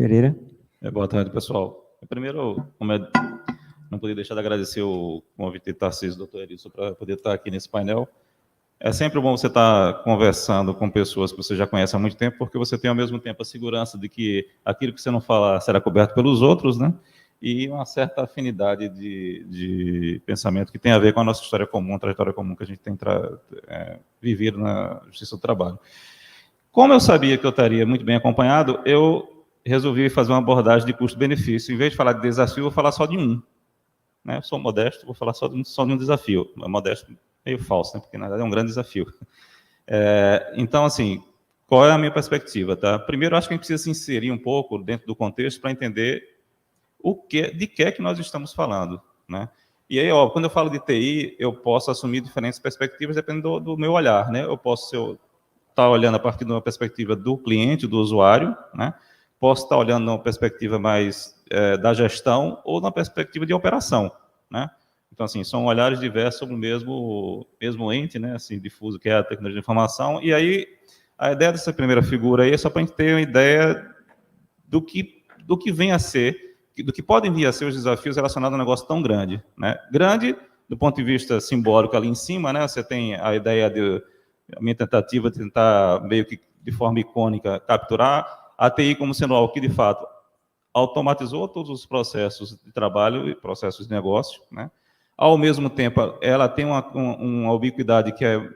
Pereira. Boa tarde, pessoal. Primeiro, não podia deixar de agradecer o convite de Tarcísio, doutor Erisson, para poder estar aqui nesse painel. É sempre bom você estar conversando com pessoas que você já conhece há muito tempo, porque você tem ao mesmo tempo a segurança de que aquilo que você não falar será coberto pelos outros, né? E uma certa afinidade de pensamento que tem a ver com a nossa história comum, a trajetória comum que a gente tem vivido na Justiça do Trabalho. Como eu sabia que eu estaria muito bem acompanhado, eu resolvi fazer uma abordagem de custo-benefício. Em vez de falar de desafio, eu vou falar só de um. Né? Eu sou modesto, vou falar só de um desafio. Modesto meio falso, né? Porque na verdade é um grande desafio. Então, assim, qual é a minha perspectiva? Tá? Primeiro, acho que a gente precisa se inserir um pouco dentro do contexto para entender de que é que nós estamos falando. Né? E aí, ó, quando eu falo de TI, eu posso assumir diferentes perspectivas dependendo do meu olhar. Né? Eu posso estar olhando a partir de uma perspectiva do cliente, do usuário, né? Posso estar olhando numa perspectiva mais da gestão ou na perspectiva de operação, né? Então, assim, são olhares diversos sobre o mesmo ente, né, assim, difuso, que é a tecnologia de informação. E aí, a ideia dessa primeira figura aí é só para a gente ter uma ideia do que vem a ser, do que podem vir a ser os desafios relacionados a um negócio tão grande, né? Grande, do ponto de vista simbólico ali em cima, né? Você tem a ideia a minha tentativa de tentar, meio que de forma icônica, capturar a TI como sendo algo que, de fato, automatizou todos os processos de trabalho e processos de negócio, né? Ao mesmo tempo, ela tem uma ubiquidade que é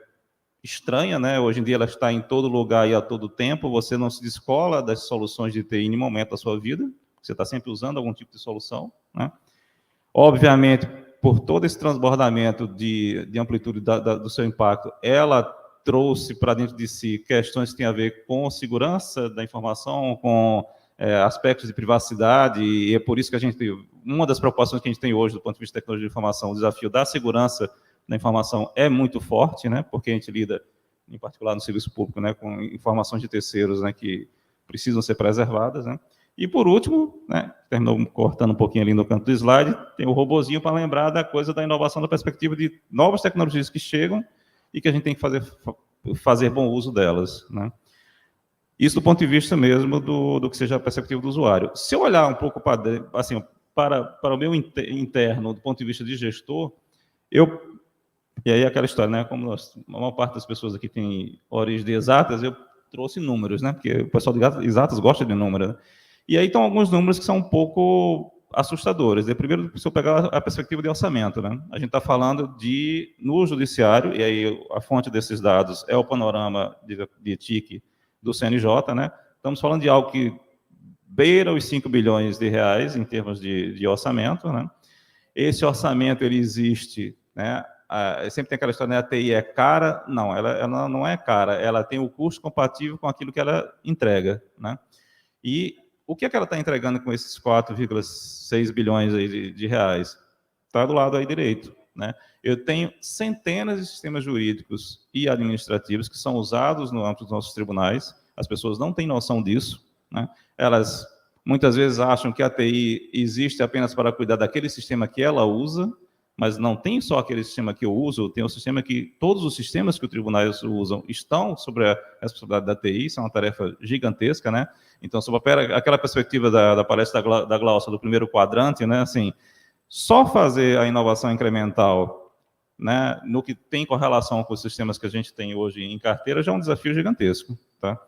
estranha, né? Hoje em dia ela está em todo lugar e a todo tempo, você não se descola das soluções de TI em nenhum momento da sua vida, você está sempre usando algum tipo de solução, né? Obviamente, por todo esse transbordamento de amplitude do seu impacto, ela trouxe para dentro de si questões que têm a ver com segurança da informação, com aspectos de privacidade, e é por isso que uma das preocupações que a gente tem hoje do ponto de vista de tecnologia de informação, o desafio da segurança da informação é muito forte, né, porque a gente lida, em particular no serviço público, né, com informações de terceiros, né, que precisam ser preservadas, né. E, por último, né, terminou cortando um pouquinho ali no canto do slide, tem o robozinho para lembrar da coisa da inovação da perspectiva de novas tecnologias que chegam e que a gente tem que fazer bom uso delas, né? Isso do ponto de vista mesmo do que seja a perspectiva do usuário. Se eu olhar um pouco para o meu interno, do ponto de vista de gestor, e aí aquela história, né? Como a maior parte das pessoas aqui tem origem de exatas, eu trouxe números, né? Porque o pessoal de exatas gosta de número, né? E aí estão alguns números que são um pouco assustadores. Primeiro, se eu pegar a perspectiva de orçamento, né? A gente está falando no judiciário, e aí a fonte desses dados é o panorama de TIC do CNJ, né? Estamos falando de algo que beira os 5 bilhões de reais em termos de orçamento, né? Esse orçamento, ele existe, né? Sempre tem aquela história, né? A TI é cara? Não, ela não é cara, ela tem o custo compatível com aquilo que ela entrega, né? E o que é que ela está entregando com esses 4,6 bilhões aí de reais? Está do lado aí direito, né? Eu tenho centenas de sistemas jurídicos e administrativos que são usados no âmbito dos nossos tribunais, as pessoas não têm noção disso, né? Elas muitas vezes acham que a TI existe apenas para cuidar daquele sistema que ela usa, mas não tem só aquele sistema que eu uso, tem um sistema que todos os sistemas que os tribunais usam estão sobre a responsabilidade da TI, isso é uma tarefa gigantesca, né? Então, sob aquela perspectiva da palestra da Glaucia, do primeiro quadrante, né, assim, só fazer a inovação incremental, né, no que tem correlação com os sistemas que a gente tem hoje em carteira, já é um desafio gigantesco, tá?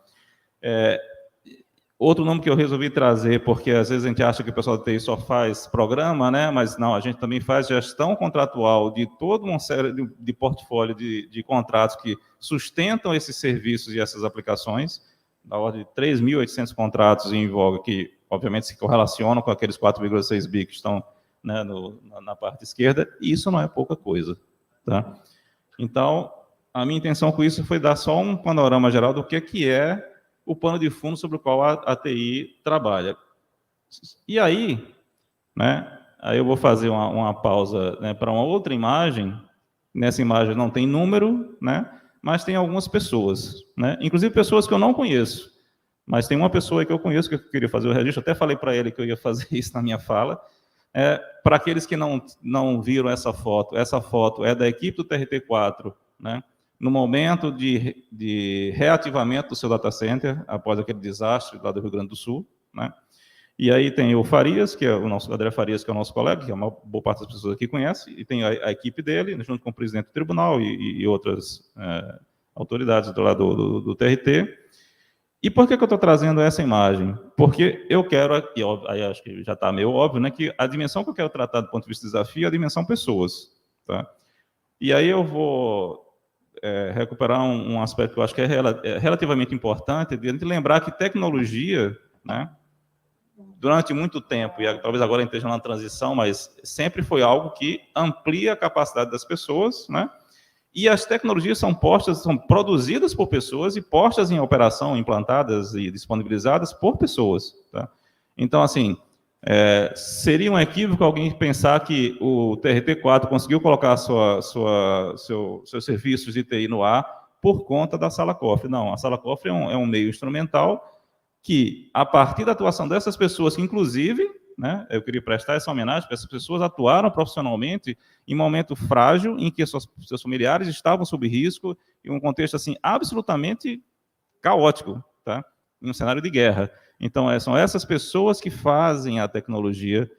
Outro nome que eu resolvi trazer, porque às vezes a gente acha que o pessoal da TI só faz programa, né? Mas não, a gente também faz gestão contratual de toda uma série de portfólio de contratos que sustentam esses serviços e essas aplicações, da ordem de 3.800 contratos em voga, que obviamente se correlacionam com aqueles 4,6 bi que estão, né, na parte esquerda, e isso não é pouca coisa, tá? Então, a minha intenção com isso foi dar só um panorama geral do que é o pano de fundo sobre o qual a TI trabalha. E aí, né, aí eu vou fazer uma pausa, né, para uma outra imagem. Nessa imagem não tem número, né, mas tem algumas pessoas, né, inclusive pessoas que eu não conheço. Mas tem uma pessoa que eu conheço que eu queria fazer o registro, até falei para ele que eu ia fazer isso na minha fala. Para aqueles que não viram essa foto é da equipe do TRT4, né, no momento de reativamento do seu data center, após aquele desastre lá do Rio Grande do Sul, né? E aí tem o Farias, que é o nosso André Farias, que é o nosso colega, que a maior boa parte das pessoas aqui conhece, e tem a equipe dele, junto com o presidente do tribunal e outras autoridades do lado do TRT. E por que eu estou trazendo essa imagem? Porque eu quero, aqui, aí acho que já está meio óbvio, né, que a dimensão que eu quero tratar do ponto de vista do desafio é a dimensão pessoas. Tá? E aí eu vou recuperar um aspecto que eu acho que é relativamente importante, de lembrar que tecnologia, né, durante muito tempo, e talvez agora esteja na transição, mas sempre foi algo que amplia a capacidade das pessoas, né? E as tecnologias são produzidas por pessoas e postas em operação, implantadas e disponibilizadas por pessoas. Tá? Então, assim, seria um equívoco alguém pensar que o TRT4 conseguiu colocar seus serviços de TI no ar por conta da sala-cofre. Não, a sala-cofre é um meio instrumental que, a partir da atuação dessas pessoas, que inclusive, né, eu queria prestar essa homenagem, porque essas pessoas atuaram profissionalmente em momento frágil, em que seus familiares estavam sob risco, em um contexto assim absolutamente caótico, tá? Em um cenário de guerra. Então, são essas pessoas que fazem a tecnologia,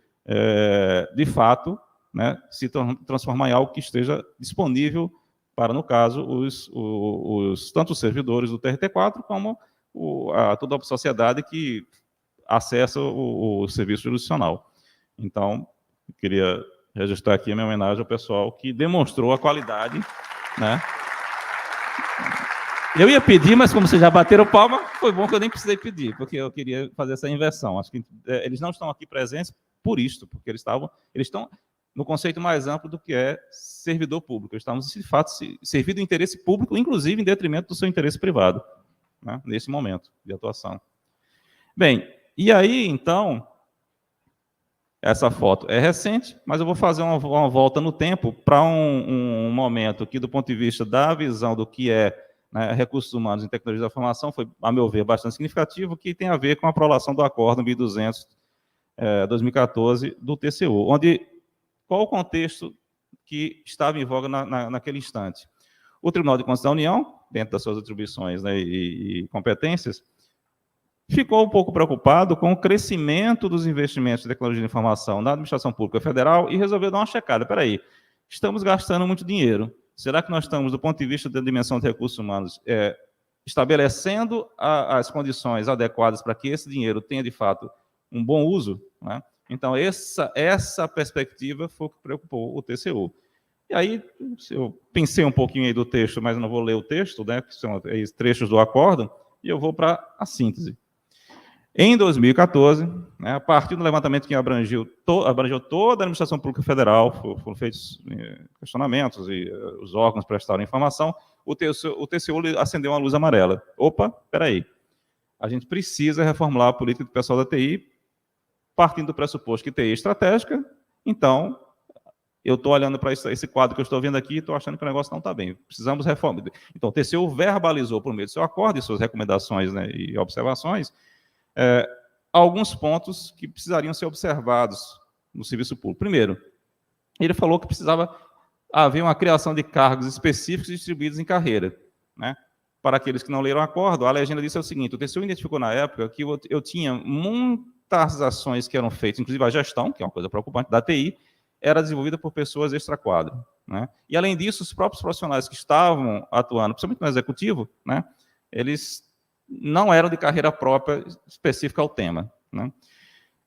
de fato, né, se transformar em algo que esteja disponível para, no caso, tanto os servidores do TRT4, como toda a sociedade que acessa o serviço jurisdicional. Então, eu queria registrar aqui a minha homenagem ao pessoal que demonstrou a qualidade, né? Eu ia pedir, mas como vocês já bateram palma, foi bom que eu nem precisei pedir, porque eu queria fazer essa inversão. Acho que eles não estão aqui presentes por isto, porque eles estão no conceito mais amplo do que é servidor público. Eles estavam, de fato, servindo o interesse público, inclusive em detrimento do seu interesse privado, né, nesse momento de atuação. Bem, e aí, então, essa foto é recente, mas eu vou fazer uma volta no tempo para um momento que, do ponto de vista da visão do que é, né, recursos humanos em tecnologia da informação, foi, a meu ver, bastante significativo, que tem a ver com a aprovação do Acórdão 1200, 2014, do TCU, onde, qual o contexto que estava em voga naquele instante? O Tribunal de Contas da União, dentro das suas atribuições, né, e competências, ficou um pouco preocupado com o crescimento dos investimentos em tecnologia de informação na administração pública federal e resolveu dar uma checada. Espera aí, estamos gastando muito dinheiro. Será que nós estamos, do ponto de vista da dimensão de recursos humanos, estabelecendo as condições adequadas para que esse dinheiro tenha, de fato, um bom uso? Né? Então, essa perspectiva foi o que preocupou o TCU. E aí, eu pensei um pouquinho aí do texto, mas eu não vou ler o texto, né, que são trechos do acórdão, e eu vou para a síntese. Em 2014, né, a partir do levantamento que abrangeu toda a administração pública federal, foram feitos questionamentos e os órgãos prestaram informação, o TCU acendeu uma luz amarela. Opa, espera aí. A gente precisa reformular a política do pessoal da TI, partindo do pressuposto que TI é estratégica. Então, eu estou olhando para esse quadro que eu estou vendo aqui e estou achando que o negócio não está bem. Precisamos reformar. Então, o TCU verbalizou, por meio do seu acórdão e suas recomendações, né, e observações, alguns pontos que precisariam ser observados no serviço público. Primeiro, ele falou que precisava haver uma criação de cargos específicos distribuídos em carreira. Né? Para aqueles que não leram o acórdão, a legenda disse o seguinte: o TCU identificou na época que eu tinha muitas ações que eram feitas, inclusive a gestão, que é uma coisa preocupante, da TI, era desenvolvida por pessoas extra-quadro. Né? E, além disso, os próprios profissionais que estavam atuando, principalmente no executivo, né, eles não eram de carreira própria específica ao tema. Né?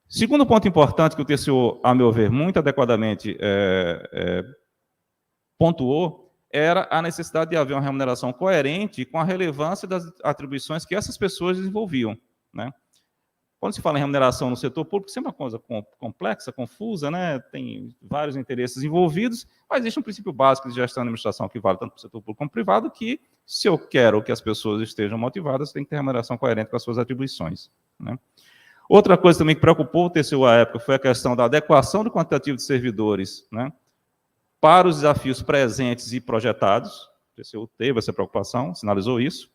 Segundo ponto importante que o TCU, a meu ver, muito adequadamente pontuou, era a necessidade de haver uma remuneração coerente com a relevância das atribuições que essas pessoas desenvolviam. Né? Quando se fala em remuneração no setor público, sempre é uma coisa complexa, confusa, né? Tem vários interesses envolvidos, mas existe um princípio básico de gestão e administração que vale tanto para o setor público como privado, que, se eu quero que as pessoas estejam motivadas, tem que ter remuneração coerente com as suas atribuições. Né? Outra coisa também que preocupou o TCU à época foi a questão da adequação do quantitativo de servidores, né, para os desafios presentes e projetados. O TCU teve essa preocupação, sinalizou isso.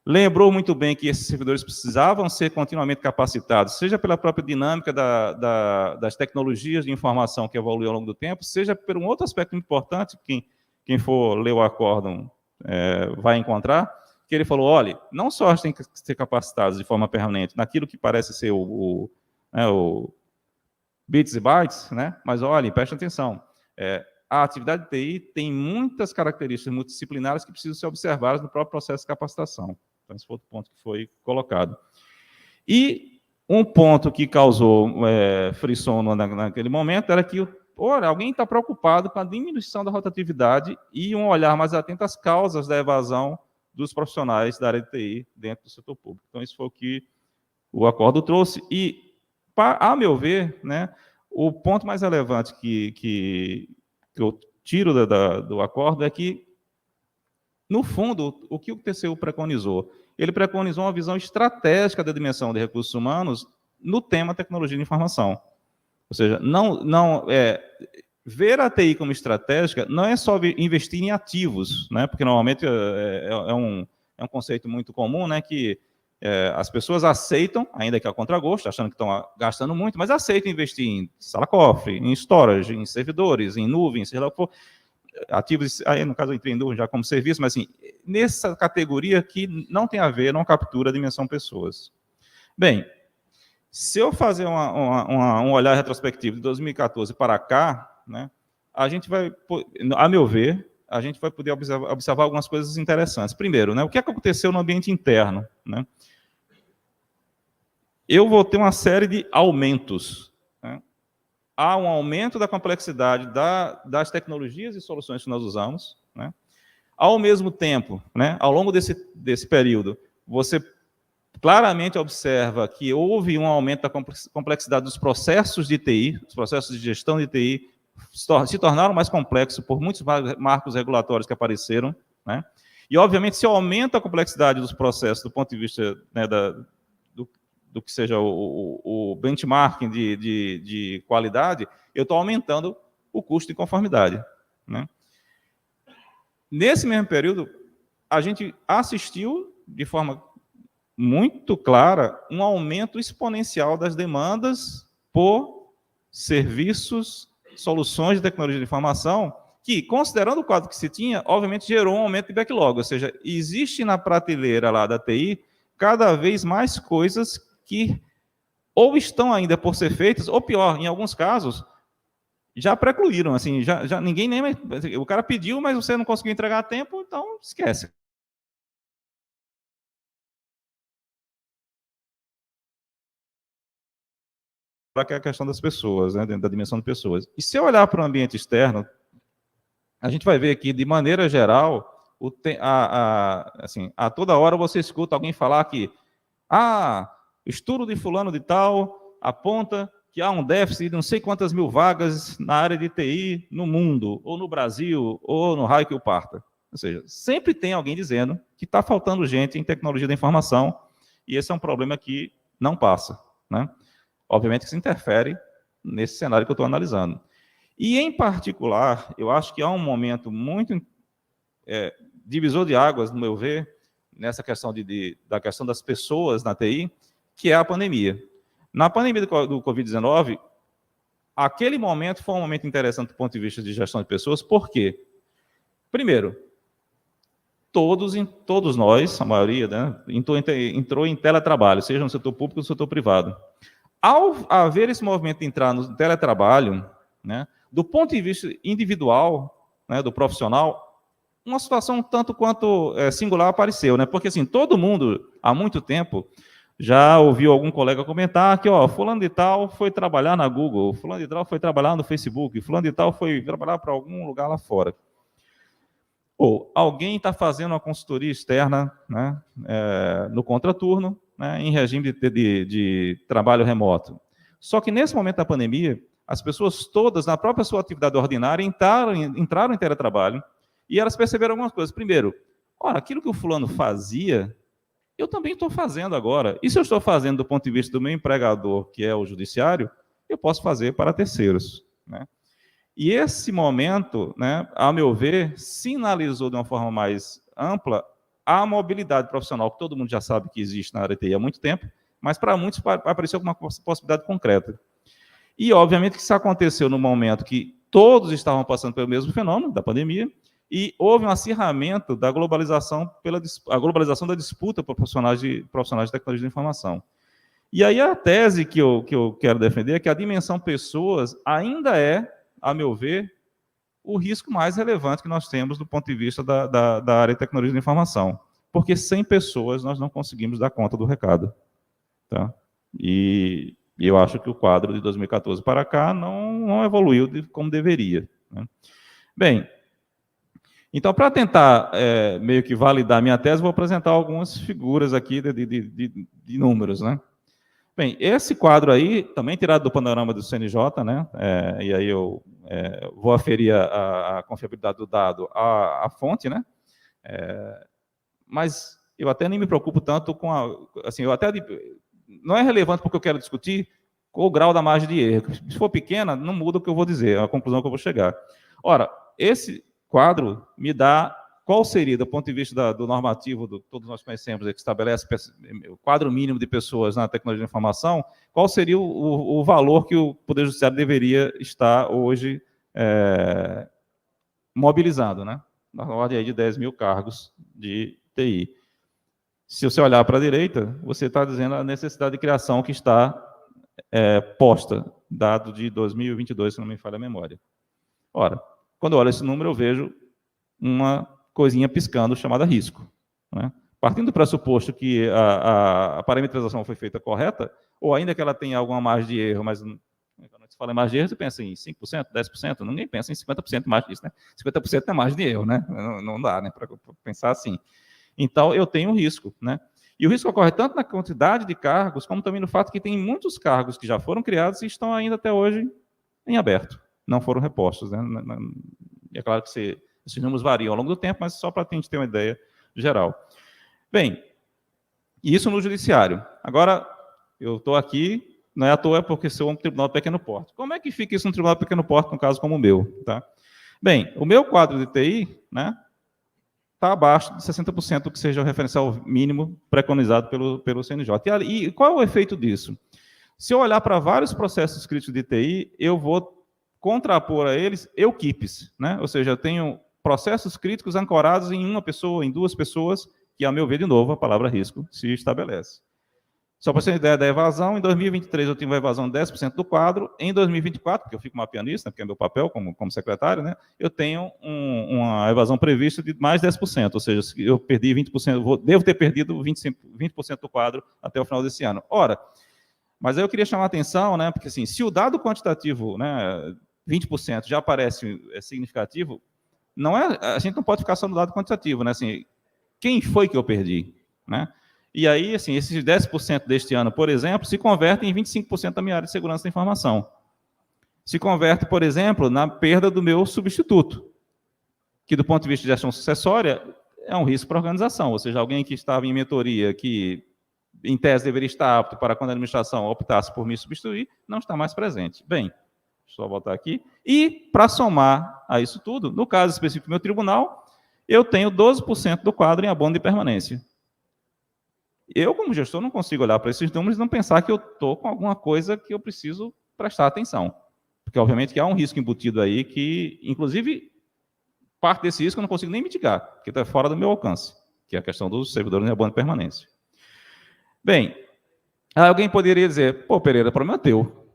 Lembrou muito bem que esses servidores precisavam ser continuamente capacitados, seja pela própria dinâmica das tecnologias de informação que evoluiu ao longo do tempo, seja por um outro aspecto importante, quem for ler o acórdão vai encontrar, que ele falou, olha, não só a gente tem que ser capacitados de forma permanente naquilo que parece ser o bits e bytes, né? Mas olha, preste atenção, a atividade de TI tem muitas características multidisciplinares que precisam ser observadas no próprio processo de capacitação. Então, esse foi outro ponto que foi colocado. E um ponto que causou frisson naquele momento era que, olha, alguém está preocupado com a diminuição da rotatividade e um olhar mais atento às causas da evasão dos profissionais da área de TI dentro do setor público. Então, isso foi o que o acordo trouxe. E, a meu ver, né, o ponto mais relevante que eu tiro do acordo é que, no fundo, o que o TCU preconizou? Ele preconizou uma visão estratégica da dimensão de recursos humanos no tema tecnologia de informação. Ou seja, ver a TI como estratégica não é só investir em ativos, né? Porque normalmente é um conceito muito comum, né? Que as pessoas aceitam, ainda que a contragosto, achando que estão gastando muito, mas aceitam investir em sala-cofre, em storage, em servidores, em nuvem, seja lá o que for, ativos, aí no caso eu entrei em nuvem já como serviço, mas assim, nessa categoria que não tem a ver, não captura a dimensão pessoas. Bem, se eu fazer um olhar retrospectivo de 2014 para cá, né, a gente vai, a meu ver, a gente vai poder observar algumas coisas interessantes. Primeiro, né, o que aconteceu no ambiente interno? Né? Eu vou ter uma série de aumentos. Né? Há um aumento da complexidade das tecnologias e soluções que nós usamos. Né? Ao mesmo tempo, né, ao longo desse período, você claramente observa que houve um aumento da complexidade dos processos de TI, os processos de gestão de TI se tornaram mais complexos por muitos marcos regulatórios que apareceram. Né? E, obviamente, se aumenta a complexidade dos processos do ponto de vista, né, do que seja o benchmarking de qualidade, eu estou aumentando o custo de conformidade. Né? Nesse mesmo período, a gente assistiu, de forma muito clara, um aumento exponencial das demandas por serviços, soluções de tecnologia de informação, que, considerando o quadro que se tinha, obviamente gerou um aumento de backlog, ou seja, existe na prateleira lá da TI cada vez mais coisas que ou estão ainda por ser feitas, ou pior, em alguns casos, já precluíram, assim, já ninguém nem... O cara pediu, mas você não conseguiu entregar a tempo, então esquece. Para a questão das pessoas, né, dentro da dimensão de pessoas. E se eu olhar para o ambiente externo, a gente vai ver que, de maneira geral, assim, a toda hora você escuta alguém falar que estudo de fulano de tal aponta que há um déficit de não sei quantas mil vagas na área de TI no mundo, ou no Brasil, ou no raio que o parta. Ou seja, sempre tem alguém dizendo que está faltando gente em tecnologia da informação, e esse é um problema que não passa. Né? Obviamente que se interfere nesse cenário que eu estou analisando. E, em particular, eu acho que há um momento muito divisor de águas, no meu ver, nessa questão da questão das pessoas na TI, que é a pandemia. Na pandemia do Covid-19, aquele momento foi um momento interessante do ponto de vista de gestão de pessoas, por quê? Primeiro, todos nós, a maioria, né, entrou em teletrabalho, seja no setor público ou no setor privado. Ao haver esse movimento de entrar no teletrabalho, né, do ponto de vista individual, né, do profissional, uma situação tanto quanto singular apareceu, né? Porque assim, todo mundo, há muito tempo, já ouviu algum colega comentar que, fulano de tal foi trabalhar na Google, fulano de tal foi trabalhar no Facebook, fulano de tal foi trabalhar para algum lugar lá fora. Ou alguém está fazendo uma consultoria externa, né, no contraturno, né, em regime de trabalho remoto. Só que nesse momento da pandemia, as pessoas todas, na própria sua atividade ordinária, entraram em teletrabalho e elas perceberam algumas coisas. Primeiro, aquilo que o fulano fazia, eu também estou fazendo agora. E se eu estou fazendo do ponto de vista do meu empregador, que é o judiciário, eu posso fazer para terceiros. Né? E esse momento, né, a meu ver, sinalizou de uma forma mais ampla a mobilidade profissional, que todo mundo já sabe que existe na área de TI há muito tempo, mas para muitos apareceu como uma possibilidade concreta. E, obviamente, que isso aconteceu no momento que todos estavam passando pelo mesmo fenômeno da pandemia, e houve um acirramento da globalização, a globalização da disputa por profissionais de tecnologia de informação. E aí a tese que eu quero defender é que a dimensão pessoas ainda é, a meu ver, o risco mais relevante que nós temos do ponto de vista da área de tecnologia de informação. Porque sem pessoas nós não conseguimos dar conta do recado. Tá? E eu acho que o quadro de 2014 para cá não evoluiu como deveria. Né? Bem, então, para tentar meio que validar minha tese, vou apresentar algumas figuras aqui de números. Né? Bem, esse quadro aí, também tirado do panorama do CNJ, né? E aí eu vou aferir a confiabilidade do dado à fonte, né? Mas eu até nem me preocupo tanto com assim, não é relevante porque eu quero discutir o grau da margem de erro. Se for pequena, não muda o que eu vou dizer, a conclusão que eu vou chegar. Ora, esse quadro me dá qual seria, do ponto de vista do normativo, todos nós conhecemos, que estabelece o quadro mínimo de pessoas na tecnologia de informação, qual seria o valor que o Poder Judiciário deveria estar hoje mobilizando, né? Na ordem aí de 10 mil cargos de TI. Se você olhar para a direita, você está dizendo a necessidade de criação que está posta, dado de 2022, se não me falha a memória. Ora, quando eu olho esse número, eu vejo uma coisinha piscando chamada risco. Né? Partindo do pressuposto que a parametrização foi feita correta, ou ainda que ela tenha alguma margem de erro, mas quando se fala em margem de erro, você pensa em 5%, 10%, ninguém pensa em 50% mais disso. Né? 50% é margem de erro, né? Não dá, né, para pensar assim. Então, eu tenho um risco. Né? E o risco ocorre tanto na quantidade de cargos, como também no fato que tem muitos cargos que já foram criados e estão ainda até hoje em aberto, não foram repostos. Né? É claro que esses números variam ao longo do tempo, mas só para a gente ter uma ideia geral. Bem, isso no judiciário. Agora, eu estou aqui, não é à toa, é porque sou um tribunal de pequeno porte. Como é que fica isso no tribunal de pequeno porte, num caso como o meu? Tá? Bem, o meu quadro de TI, né, está abaixo de 60% do que seja o referencial mínimo preconizado pelo CNJ. E qual é o efeito disso? Se eu olhar para vários processos críticos de TI, eu vou contrapor a eles equipes, né? Ou seja, eu tenho processos críticos ancorados em uma pessoa, em duas pessoas, que, a meu ver, de novo, a palavra risco se estabelece. Só para você ter ideia da evasão, em 2023 eu tive uma evasão de 10% do quadro, em 2024, porque eu fico mapeando isso, né, porque é meu papel como secretário, né, eu tenho uma evasão prevista de mais 10%, ou seja, eu perdi 20%, devo ter perdido 20% do quadro até o final desse ano. Ora, mas aí eu queria chamar a atenção, né, porque assim, se o dado quantitativo, né, 20% já parece significativo, a gente não pode ficar só no dado quantitativo, né, assim, quem foi que eu perdi, né? E aí, assim, esses 10% deste ano, por exemplo, se convertem em 25% da minha área de segurança da informação. Se converte, por exemplo, na perda do meu substituto, que do ponto de vista de gestão sucessória é um risco para a organização, ou seja, alguém que estava em mentoria, que em tese deveria estar apto para quando a administração optasse por me substituir, não está mais presente. Bem, deixa eu voltar aqui. E, para somar a isso tudo, no caso específico do meu tribunal, eu tenho 12% do quadro em abono de permanência. Eu, como gestor, não consigo olhar para esses números e não pensar que eu estou com alguma coisa que eu preciso prestar atenção. Porque, obviamente, que há um risco embutido aí que, inclusive, parte desse risco eu não consigo nem mitigar, porque está fora do meu alcance, que é a questão dos servidores em abono de permanência. Bem, alguém poderia dizer, pô, Pereira, o problema é teu.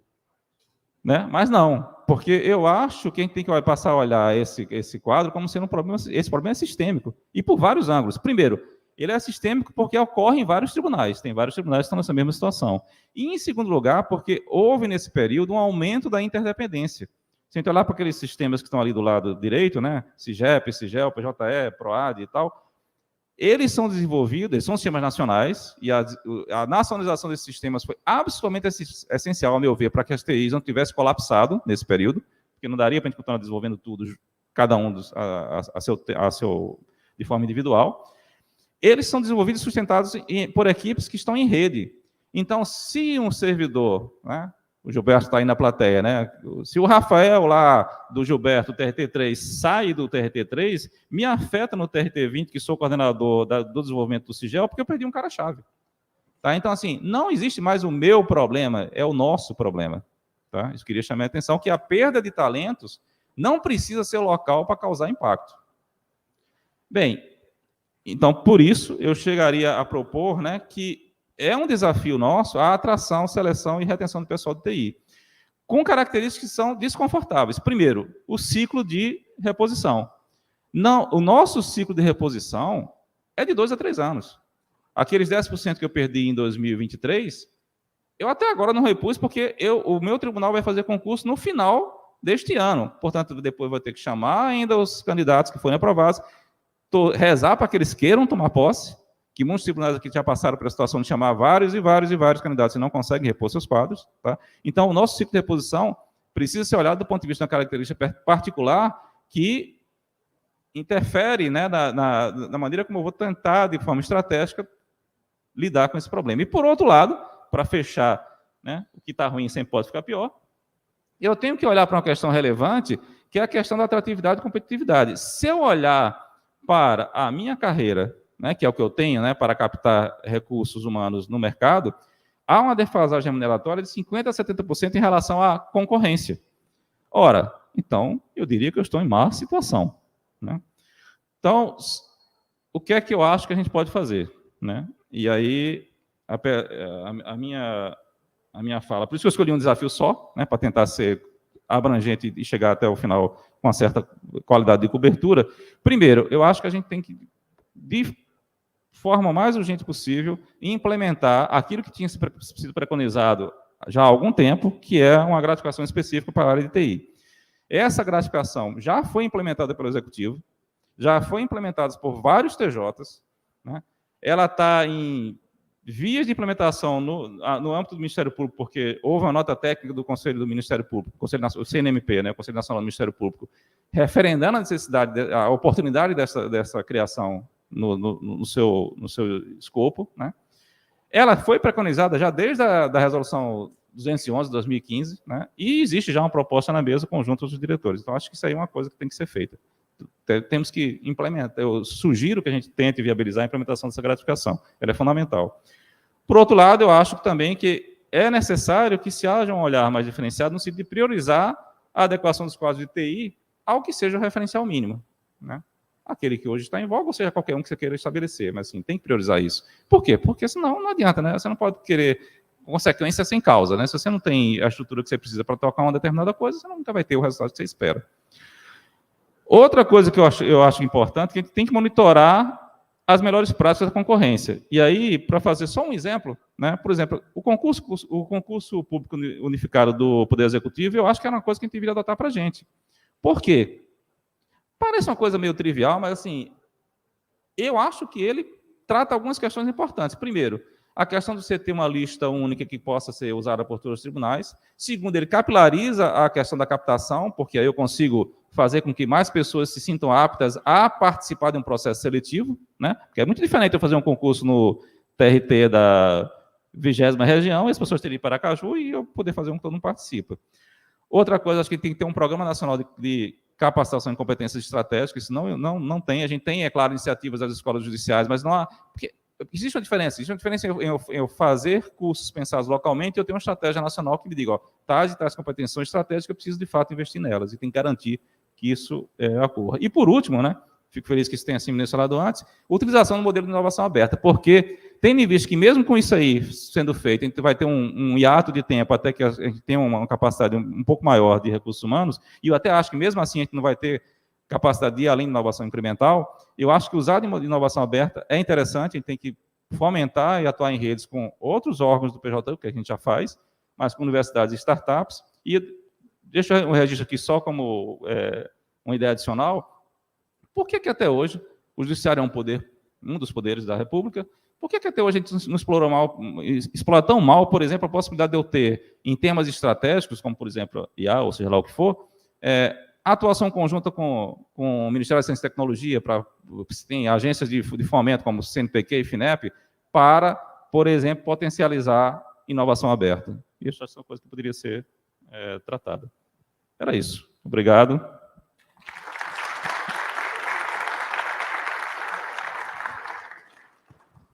Né? Mas não, porque eu acho que a gente tem que passar a olhar esse quadro como sendo um problema, esse problema é sistêmico, e por vários ângulos. Primeiro, ele é sistêmico porque ocorre em vários tribunais, tem vários tribunais que estão nessa mesma situação. E, em segundo lugar, porque houve nesse período um aumento da interdependência. Se a gente olhar para aqueles sistemas que estão ali do lado direito, né, CIGEP, CIGEL, PJE, PROAD e tal, eles são desenvolvidos, eles são sistemas nacionais, e a nacionalização desses sistemas foi absolutamente essencial, a meu ver, para que as TIs não tivessem colapsado nesse período, porque não daria para a gente continuar desenvolvendo tudo, cada um de forma individual. Eles são desenvolvidos e sustentados por equipes que estão em rede. Então, se um servidor, né, o Gilberto está aí na plateia, né, se o Rafael lá do Gilberto, TRT3, sai do TRT3, me afeta no TRT20, que sou coordenador do desenvolvimento do CIGEL, porque eu perdi um cara-chave. Tá? Então, assim, não existe mais o meu problema, é o nosso problema. Tá? Eu queria chamar a atenção que a perda de talentos não precisa ser o local para causar impacto. Bem, então, por isso, eu chegaria a propor, né, que é um desafio nosso a atração, seleção e retenção do pessoal do TI, com características que são desconfortáveis. Primeiro, o ciclo de reposição. Não, o nosso ciclo de reposição é de 2 a 3 anos. Aqueles 10% que eu perdi em 2023, eu até agora não repus, porque o meu tribunal vai fazer concurso no final deste ano. Portanto, depois vou ter que chamar ainda os candidatos que forem aprovados, rezar para que eles queiram tomar posse, que muitos tribunais aqui já passaram pela situação de chamar vários e vários e vários candidatos e não conseguem repor seus quadros. Tá? Então, o nosso ciclo de reposição precisa ser olhado do ponto de vista de uma característica particular que interfere, né, na maneira como eu vou tentar, de forma estratégica, lidar com esse problema. E, por outro lado, para fechar, né, o que está ruim sempre pode ficar pior, eu tenho que olhar para uma questão relevante, que é a questão da atratividade e competitividade. Se eu olhar para a minha carreira, né, que é o que eu tenho, né, para captar recursos humanos no mercado, há uma defasagem remuneratória de 50% a 70% em relação à concorrência. Ora, então, eu diria que eu estou em má situação. Né? Então, o que é que eu acho que a gente pode fazer? Né? E aí, a minha fala, por isso que eu escolhi um desafio só, né, para tentar ser abrangente e chegar até o final com uma certa qualidade de cobertura. Primeiro, eu acho que a gente tem que, de forma mais urgente possível, implementar aquilo que tinha sido preconizado já há algum tempo, que é uma gratificação específica para a área de TI. Essa gratificação já foi implementada pelo Executivo, já foi implementada por vários TJs, né? Ela está em vias de implementação no âmbito do Ministério Público, porque houve uma nota técnica do Conselho do Ministério Público, o CNMP, né, o Conselho Nacional do Ministério Público, referendando a necessidade, a oportunidade dessa criação no seu escopo. Né? Ela foi preconizada já desde a Resolução 211 de 2015, né? E existe já uma proposta na mesa conjunto dos diretores. Então, acho que isso aí é uma coisa que tem que ser feita. Temos que implementar. Eu sugiro que a gente tente viabilizar a implementação dessa gratificação. Ela é fundamental. Por outro lado, eu acho também que é necessário que se haja um olhar mais diferenciado no sentido de priorizar a adequação dos quadros de TI ao que seja o referencial mínimo. Né? Aquele que hoje está em voga, ou seja, qualquer um que você queira estabelecer. Mas, assim, tem que priorizar isso. Por quê? Porque, senão, não adianta, né? Você não pode querer consequência sem causa, né? Se você não tem a estrutura que você precisa para tocar uma determinada coisa, você nunca vai ter o resultado que você espera. Outra coisa que eu acho importante é que a gente tem que monitorar as melhores práticas da concorrência. E aí, para fazer só um exemplo, né? Por exemplo, o concurso público unificado do Poder Executivo, eu acho que era uma coisa que a gente deveria adotar para a gente. Por quê? Parece uma coisa meio trivial, mas assim, eu acho que ele trata algumas questões importantes. Primeiro, a questão de você ter uma lista única que possa ser usada por todos os tribunais. Segundo, ele capilariza a questão da captação, porque aí eu consigo fazer com que mais pessoas se sintam aptas a participar de um processo seletivo, né? Porque é muito diferente eu fazer um concurso no TRT da 20ª região, e as pessoas terem para Aracaju e eu poder fazer um que todo mundo participa. Outra coisa, acho que tem que ter um programa nacional de capacitação em competências estratégicas, isso não tem. A gente tem, é claro, iniciativas das escolas judiciais, mas não há... Porque existe uma diferença em eu fazer cursos pensados localmente e eu tenho uma estratégia nacional que me diga, tais competências estratégicas, eu preciso de fato investir nelas e tem que garantir que isso ocorra. E por último, né, fico feliz que isso tenha sido mencionado antes, utilização do modelo de inovação aberta, porque tem visto que mesmo com isso aí sendo feito, a gente vai ter um hiato de tempo até que a gente tenha uma capacidade um pouco maior de recursos humanos, e eu até acho que mesmo assim a gente não vai ter capacidade de ir além de inovação incremental. Eu acho que usar de inovação aberta é interessante, a gente tem que fomentar e atuar em redes com outros órgãos do PJ, que a gente já faz, mas com universidades e startups. E deixa eu registro aqui só como uma ideia adicional. Por que até hoje o judiciário é um dos poderes da República? Por que até hoje a gente não explora tão mal, por exemplo, a possibilidade de eu ter, em temas estratégicos, como, por exemplo, IA, ou seja lá o que for, a atuação conjunta com o Ministério da Ciência e Tecnologia, tem agências de fomento, como o CNPq e FINEP, para, por exemplo, potencializar inovação aberta. Isso é uma coisa que poderia ser tratada. Era isso. Obrigado.